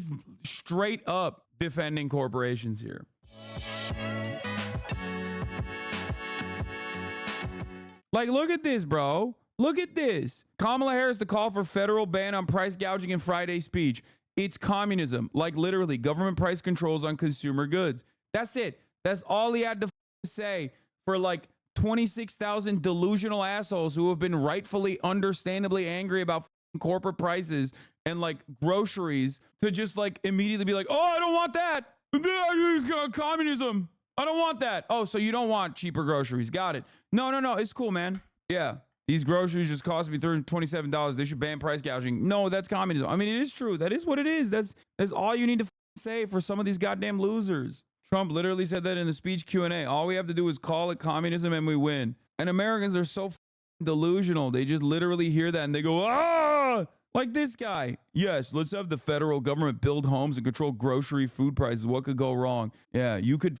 He's straight up defending corporations here. Like, look at this, bro. Look at this. Kamala Harris to call for federal ban on price gouging in Friday speech. It's communism. Like, literally, government price controls on consumer goods. That's it. That's all he had to say for like 26,000 delusional assholes who have been rightfully, understandably angry about corporate prices and like groceries to just like immediately be like, oh, I don't want that. Communism. I don't want that. Oh, so you don't want cheaper groceries. Got it. No. It's cool, man. Yeah. These groceries just cost me $327. They should ban price gouging. No, that's communism. I mean, it is true. That is what it is. That's all you need to say for some of these goddamn losers. Trump literally said that in the speech Q&A. All we have to do is call it communism and we win. And Americans are so delusional. They just literally hear that and they go, ah, like this guy. Yes, let's have the federal government build homes and control grocery food prices. What could go wrong? Yeah, you could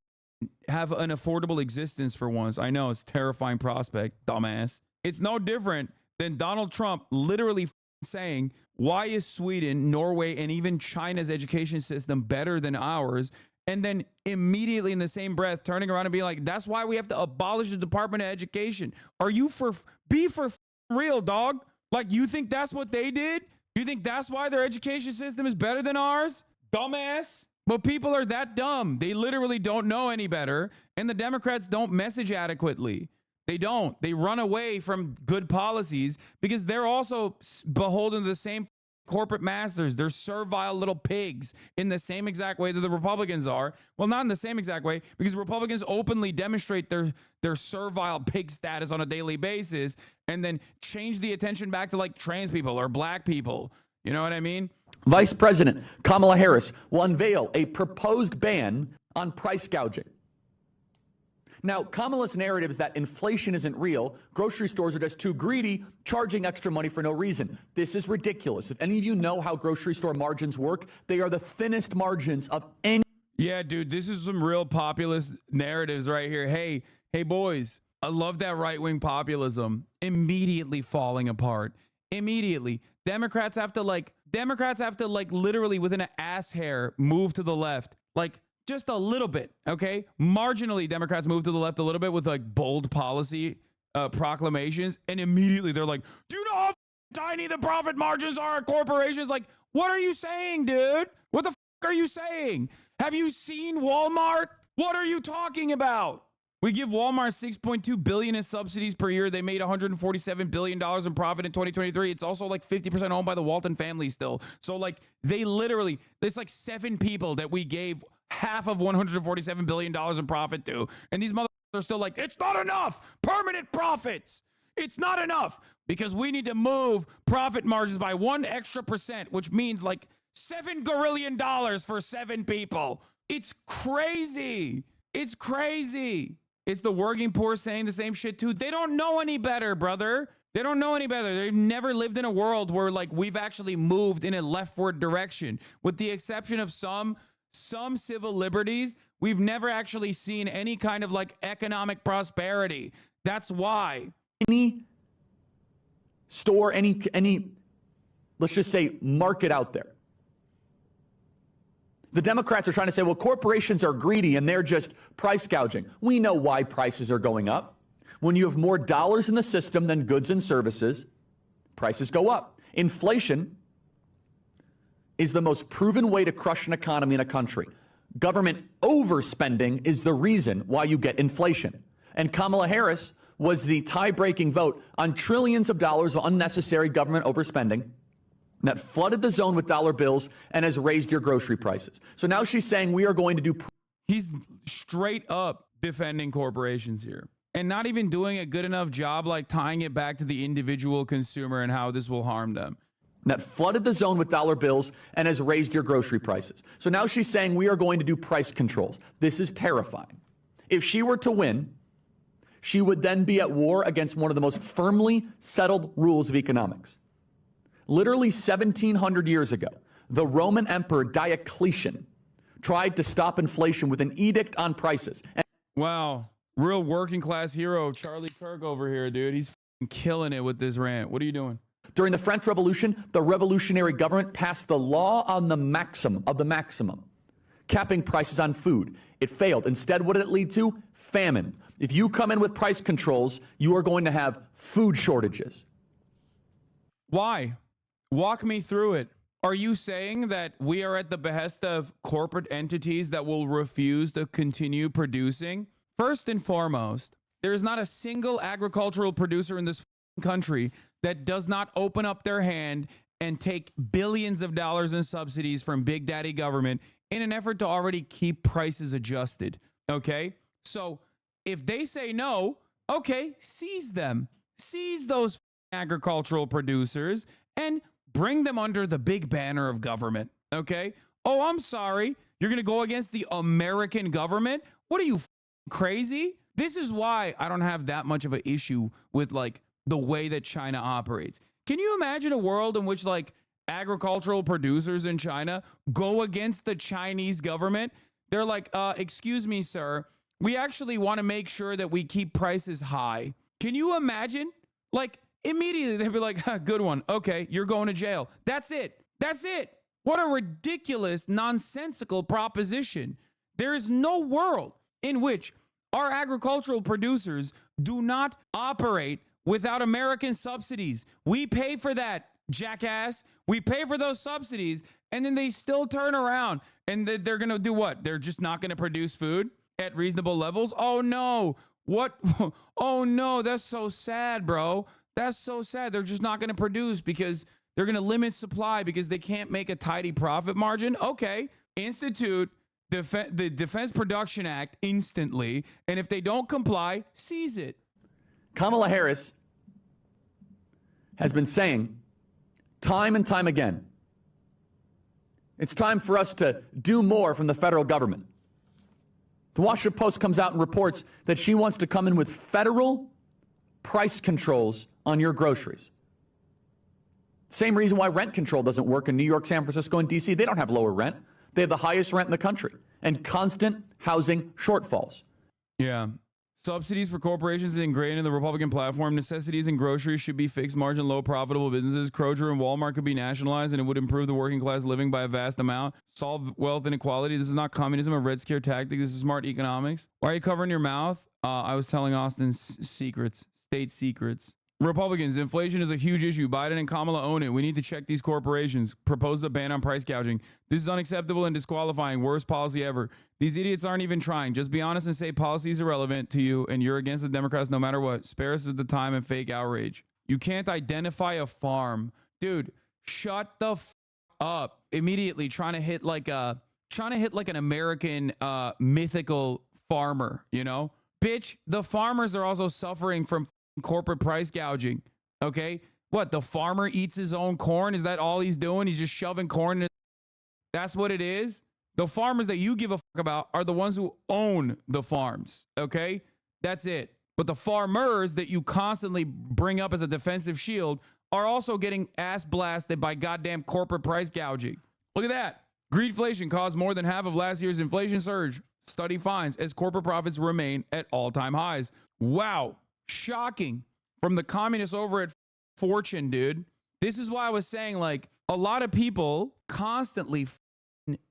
have an affordable existence for once. I know, it's a terrifying prospect, dumbass. It's no different than Donald Trump literally saying, why is Sweden, Norway, and even China's education system better than ours? And then immediately in the same breath, turning around and being like, that's why we have to abolish the Department of Education. Are you be for real, dog? Like, you think that's what they did? You think that's why their education system is better than ours? Dumbass. But people are that dumb. They literally don't know any better. And the Democrats don't message adequately. They don't. They run away from good policies because they're also beholden to the same corporate masters. They're servile little pigs in the same exact way that the Republicans are. Well, not in the same exact way, because Republicans openly demonstrate their servile pig status on a daily basis and then change the attention back to like trans people or black people. You know what I mean? Vice President Kamala Harris will unveil a proposed ban on price gouging. Now, Kamala's narrative is that inflation isn't real. Grocery stores are just too greedy, charging extra money for no reason. This is ridiculous. If any of you know how grocery store margins work, they are the thinnest margins of any. Yeah, dude, this is some real populist narratives right here. Hey, boys, I love that right-wing populism immediately falling apart. Immediately. Democrats have to literally within an ass hair move to the left. Like, just a little bit, okay? Marginally, Democrats move to the left a little bit with like bold policy proclamations, and immediately they're like, do you know how tiny the profit margins are at corporations? Like, what are you saying, dude? What the are you saying? Have you seen Walmart? What are you talking about? We give Walmart $6.2 billion in subsidies per year. They made $147 billion in profit in 2023. It's also like 50% owned by the Walton family still. So like they literally, there's like 7 people that we gave half of $147 billion in profit to. And these motherfuckers are still like, it's not enough. Permanent profits. It's not enough because we need to move profit margins by 1 extra percent, which means like $7 gorillion for 7 people. It's crazy. It's crazy. It's the working poor saying the same shit too. They don't know any better, brother. They don't know any better. They've never lived in a world where like we've actually moved in a leftward direction. With the exception of some civil liberties, we've never actually seen any kind of like economic prosperity. That's why. Any store, any, let's just say market out there. The Democrats are trying to say, well, corporations are greedy and they're just price gouging. We know why prices are going up. When you have more dollars in the system than goods and services, prices go up. Inflation is the most proven way to crush an economy in a country. Government overspending is the reason why you get inflation. And Kamala Harris was the tie-breaking vote on trillions of dollars of unnecessary government overspending that flooded the zone with dollar bills and has raised your grocery prices. So now she's saying we are going to do. He's straight up defending corporations here and not even doing a good enough job like tying it back to the individual consumer and how this will harm them. That flooded the zone with dollar bills and has raised your grocery prices. So now she's saying we are going to do price controls. This is terrifying. If she were to win, she would then be at war against one of the most firmly settled rules of economics. Literally 1,700 years ago, the Roman Emperor Diocletian tried to stop inflation with an edict on prices. Wow. Real working class hero, Charlie Kirk over here, dude. He's killing it with this rant. What are you doing? During the French Revolution, the revolutionary government passed the law on the maximum, capping prices on food. It failed. Instead, what did it lead to? Famine. If you come in with price controls, you are going to have food shortages. Why? Walk me through it. Are you saying that we are at the behest of corporate entities that will refuse to continue producing? First and foremost, there is not a single agricultural producer in this country that does not open up their hand and take billions of dollars in subsidies from Big Daddy government in an effort to already keep prices adjusted. Okay? So if they say no, okay, seize them. Seize those agricultural producers and bring them under the big banner of government. Okay? Oh, I'm sorry. You're going to go against the American government? What are you, crazy? This is why I don't have that much of an issue with like the way that China operates. Can you imagine a world in which like agricultural producers in China go against the Chinese government? They're like, excuse me, sir, we actually want to make sure that we keep prices high. Can you imagine? Like immediately they'd be like, good one. Okay, you're going to jail. That's it. That's it. What a ridiculous, nonsensical proposition. There is no world in which our agricultural producers do not operate without American subsidies. We pay for that, jackass. We pay for those subsidies, and then they still turn around and they're going to do what? They're just not going to produce food at reasonable levels? Oh, no. What? Oh, no. That's so sad, bro. That's so sad. They're just not going to produce because they're going to limit supply because they can't make a tidy profit margin. Okay. Institute the Defense Production Act instantly, and if they don't comply, seize it. Kamala Harris has been saying time and time again, it's time for us to do more from the federal government. The Washington Post comes out and reports that she wants to come in with federal price controls on your groceries. Same reason why rent control doesn't work in New York, San Francisco, and D.C. They don't have lower rent. They have the highest rent in the country and constant housing shortfalls. Yeah. Subsidies for corporations ingrained in the Republican platform. Necessities and groceries should be fixed margin, low profitable businesses. Kroger and Walmart could be nationalized, and it would improve the working class living by a vast amount. Solve wealth inequality. This is not communism, a Red Scare tactic. This is smart economics. Why are you covering your mouth? I was telling Austin secrets, state secrets. Republicans, inflation is a huge issue. Biden and Kamala own it. We need to check these corporations. Propose a ban on price gouging. This is unacceptable and disqualifying. Worst policy ever. These idiots aren't even trying. Just be honest and say policy is irrelevant to you and you're against the Democrats no matter what. Spare us the time and fake outrage. You can't identify a farm. Dude, shut the up. Immediately trying to hit like an American mythical farmer, you know? Bitch, the farmers are also suffering from corporate price gouging. Okay, what, the farmer eats his own corn? Is that all he's doing? He's just shoving corn in. That's what it is. The farmers that you give a fuck about are the ones who own the farms. Okay, that's it. But the farmers that you constantly bring up as a defensive shield are also getting ass blasted by goddamn corporate price gouging. Look at that. Greedflation caused more than half of last year's inflation surge. Study finds as corporate profits remain at all-time highs. Wow. Shocking from the communists over at Fortune, dude. This is why I was saying, like, a lot of people constantly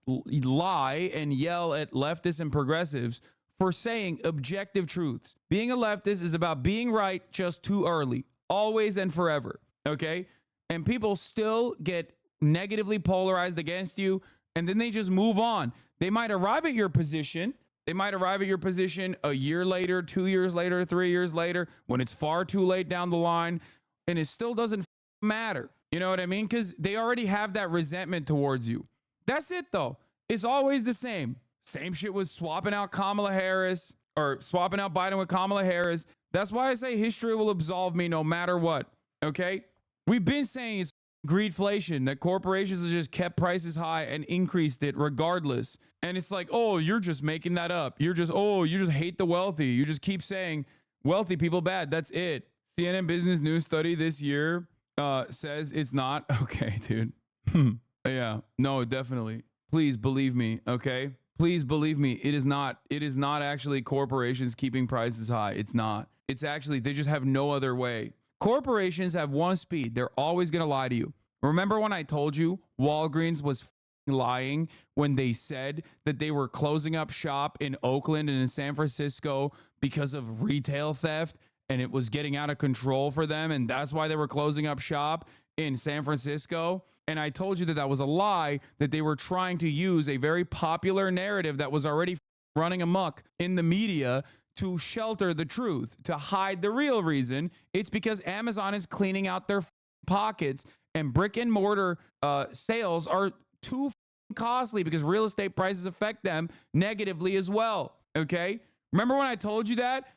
lie and yell at leftists and progressives for saying objective truths. Being a leftist is about being right just too early, always and forever. Okay. And people still get negatively polarized against you, and then they just move on. They might arrive at your position. They might arrive at your position a year later, 2 years later, 3 years later, when it's far too late down the line, and it still doesn't matter. You know what I mean? Because they already have that resentment towards you. That's it, though. It's always the same. Same shit with swapping out Kamala Harris or swapping out Biden with Kamala Harris. That's why I say history will absolve me no matter what. Okay? We've been saying it's greedflation, that corporations have just kept prices high and increased it regardless. And it's like, oh, you're just making that up. You just hate the wealthy. You just keep saying wealthy people bad. That's it. CNN Business News study this year says it's not. Okay, dude. Yeah, no, definitely. Please believe me. Okay. Please believe me. It is not actually corporations keeping prices high. It's not. It's actually, they just have no other way. Corporations have one speed. They're always going to lie to you. Remember when I told you Walgreens was lying when they said that they were closing up shop in Oakland and in San Francisco because of retail theft, and it was getting out of control for them, and that's why they were closing up shop in San Francisco? And I told you that that was a lie, that they were trying to use a very popular narrative that was already running amok in the media to shelter the truth, to hide the real reason. It's because Amazon is cleaning out their pockets, and brick and mortar sales are too costly because real estate prices affect them negatively as well. Okay? Remember when I told you that?